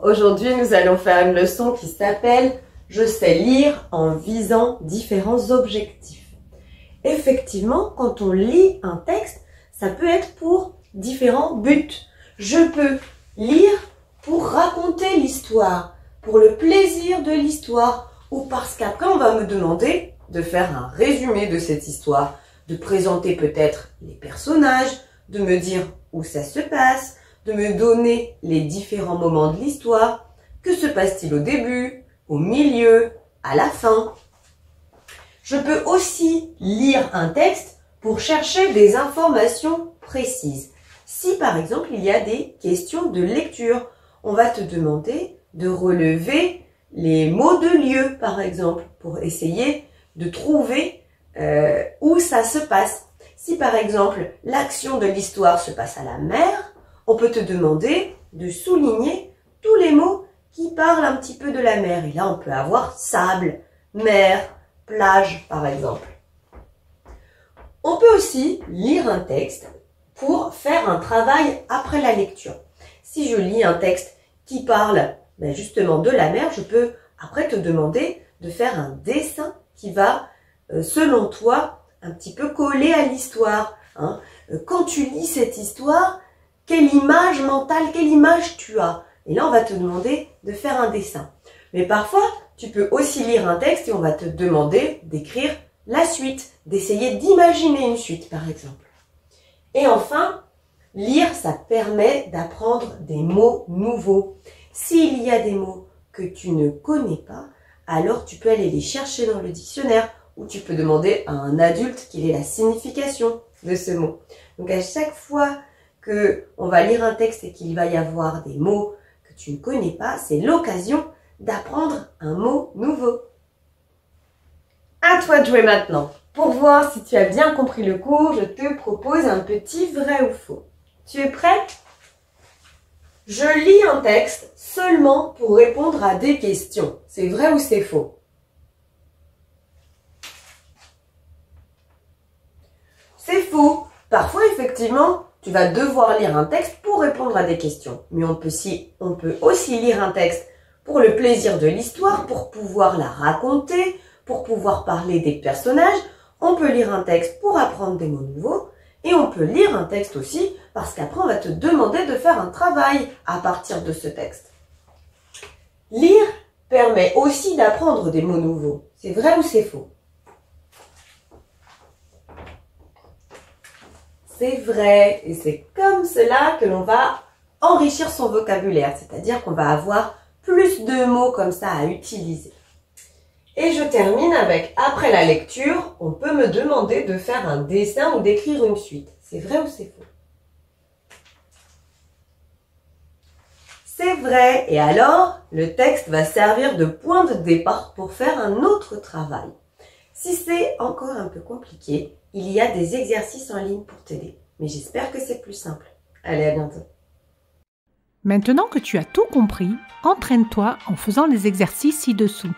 Aujourd'hui, nous allons faire une leçon qui s'appelle « Je sais lire en visant différents objectifs ». Effectivement, quand on lit un texte, ça peut être pour différents buts. Je peux lire pour raconter l'histoire, pour le plaisir de l'histoire, ou parce qu'après on va me demander de faire un résumé de cette histoire, de présenter peut-être les personnages, de me dire où ça se passe, de me donner les différents moments de l'histoire. Que se passe-t-il au début, au milieu, à la fin? Je peux aussi lire un texte pour chercher des informations précises. Si par exemple il y a des questions de lecture, on va te demander de relever les mots de lieu par exemple pour essayer de trouver où ça se passe. Si par exemple l'action de l'histoire se passe à la mer, on peut te demander de souligner tous les mots qui parlent un petit peu de la mer. Et là on peut avoir sable, mer, plage par exemple. On peut aussi lire un texte pour faire un travail après la lecture. Si je lis un texte qui parle justement de la mer, je peux après te demander de faire un dessin qui va, selon toi, un petit peu coller à l'histoire. Quand tu lis cette histoire, quelle image mentale, quelle image tu as? Et là, on va te demander de faire un dessin. Mais parfois, tu peux aussi lire un texte et on va te demander d'écrire la suite, d'essayer d'imaginer une suite, par exemple. Et enfin, lire, ça permet d'apprendre des mots nouveaux. S'il y a des mots que tu ne connais pas, alors tu peux aller les chercher dans le dictionnaire ou tu peux demander à un adulte quelle est la signification de ce mot. Donc à chaque fois qu'on va lire un texte et qu'il va y avoir des mots que tu ne connais pas, c'est l'occasion d'apprendre un mot nouveau. À toi de jouer maintenant. Pour voir si tu as bien compris le cours, je te propose un petit vrai ou faux. Tu es prêt? Je lis un texte seulement pour répondre à des questions. C'est vrai ou c'est faux? C'est faux. Parfois, effectivement, tu vas devoir lire un texte pour répondre à des questions. Mais on peut aussi lire un texte pour le plaisir de l'histoire, pour pouvoir la raconter, pour pouvoir parler des personnages. On peut lire un texte pour apprendre des mots nouveaux. Et on peut lire un texte aussi parce qu'après on va te demander de faire un travail à partir de ce texte. Lire permet aussi d'apprendre des mots nouveaux. C'est vrai ou c'est faux? C'est vrai, et c'est comme cela que l'on va enrichir son vocabulaire, c'est-à-dire qu'on va avoir plus de mots comme ça à utiliser. Et je termine avec, après la lecture, on peut me demander de faire un dessin ou d'écrire une suite. C'est vrai ou c'est faux? C'est vrai. Et alors, le texte va servir de point de départ pour faire un autre travail. Si c'est encore un peu compliqué, il y a des exercices en ligne pour t'aider. Mais j'espère que c'est plus simple. Allez, à bientôt. Maintenant que tu as tout compris, entraîne-toi en faisant les exercices ci-dessous.